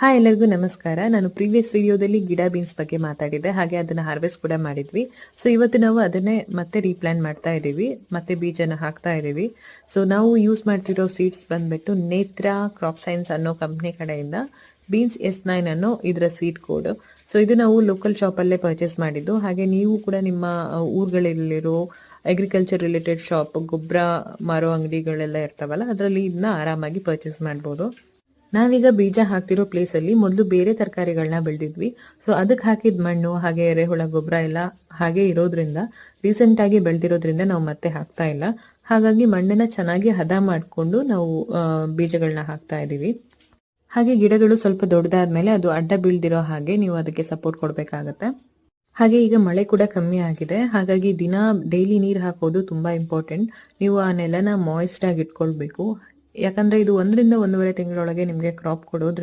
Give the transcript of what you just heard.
Hi ಎಲ್ಲರಿಗೂ ನಮಸ್ಕಾರ. ನಾನು ಪ್ರೀವಿಯಸ್ ವಿಡಿಯೋದಲ್ಲಿ ಗಿಡ ಬೀನ್ಸ್ ಬಗ್ಗೆ ಮಾತಾಡಿದ್ದೆ, ಹಾಗೆ ಅದನ್ನ ಹಾರ್ವೆಸ್ಟ್ ಕೂಡ ಮಾಡಿದ್ವಿ. ಸೊ ಇವತ್ತು ನಾವು ಅದನ್ನೇ ಮತ್ತೆ ರೀಪ್ಲಾಂಟ್ ಮಾಡ್ತಾ ಇದ್ದೀವಿ, ಮತ್ತೆ ಬೀಜನ ಹಾಕ್ತಾ ಇದ್ದೀವಿ. ಸೊ ನಾವು ಯೂಸ್ ಮಾಡ್ತಿರೋ ಸೀಡ್ಸ್ ಬಂದ್ಬಿಟ್ಟು ನೇತ್ರ ಕ್ರಾಪ್ ಸೈನ್ಸ್ ಅನ್ನೋ ಕಂಪ್ನಿ ಕಡೆಯಿಂದ ಬೀನ್ಸ್ S9 ಅನ್ನೋ ಇದರ ಸೀಡ್ ಕೋಡ್. ಸೊ ಇದು ನಾವು ಲೋಕಲ್ ಶಾಪಲ್ಲೇ ಪರ್ಚೇಸ್ ಮಾಡಿದ್ದು. ಹಾಗೆ ನೀವು ಕೂಡ ನಿಮ್ಮ ಊರುಗಳಲ್ಲಿರೋ ಅಗ್ರಿಕಲ್ಚರ್ ರಿಲೇಟೆಡ್ ಶಾಪ್, ಗೊಬ್ಬರ ಮಾರೋ ಅಂಗಡಿಗಳೆಲ್ಲ ಇರ್ತಾವಲ್ಲ, ಅದರಲ್ಲಿ ಇದನ್ನ ಆರಾಮಾಗಿ ಪರ್ಚೇಸ್ ಮಾಡ್ಬೋದು. ನಾವೀಗ ಬೀಜ ಹಾಕ್ತಿರೋ ಪ್ಲೇಸ್ ಅಲ್ಲಿ ಮೊದಲು ಬೇರೆ ತರಕಾರಿಗಳನ್ನ ಬೆಳೆದಿದ್ವಿ. ಸೊ ಅದಕ್ಕೆ ಹಾಕಿದ ಮಣ್ಣು ಹಾಗೆ ಎರೆಹುಳ ಗೊಬ್ಬರ ಎಲ್ಲ ಹಾಗೆ ಇರೋದ್ರಿಂದ, ರೀಸೆಂಟ್ ಆಗಿ ಬೆಳೆದಿರೋದ್ರಿಂದ ನಾವು ಮತ್ತೆ ಹಾಕ್ತಾ ಇಲ್ಲ. ಹಾಗಾಗಿ ಮಣ್ಣನ್ನ ಚೆನ್ನಾಗಿ ಹದ ಮಾಡಿಕೊಂಡು ನಾವು ಬೀಜಗಳನ್ನ ಹಾಕ್ತಾ ಇದೀವಿ. ಹಾಗೆ ಗಿಡಗಳು ಸ್ವಲ್ಪ ದೊಡ್ಡದಾದ್ಮೇಲೆ ಅದು ಅಡ್ಡ ಬೀಳ್ದಿರೋ ಹಾಗೆ ನೀವು ಅದಕ್ಕೆ ಸಪೋರ್ಟ್ ಕೊಡ್ಬೇಕಾಗತ್ತೆ. ಹಾಗೆ ಈಗ ಮಳೆ ಕೂಡ ಕಮ್ಮಿ ಆಗಿದೆ, ಹಾಗಾಗಿ ದಿನ ಡೈಲಿ ನೀರು ಹಾಕೋದು ತುಂಬಾ ಇಂಪಾರ್ಟೆಂಟ್. ನೀವು ಆ ನೆಲನ ಮಾಯಿಸ್ಟ್ ಆಗಿ ಇಟ್ಕೊಳ್ಬೇಕು. ಯಾಕಂದ್ರೆ ಇದು 1 ರಿಂದ 1.5 ತಿಂಗಳೊಳಗೆ ನಿಮ್ಗೆ ಕ್ರಾಪ್ ಕೊಡೋದ್ರಿಂದ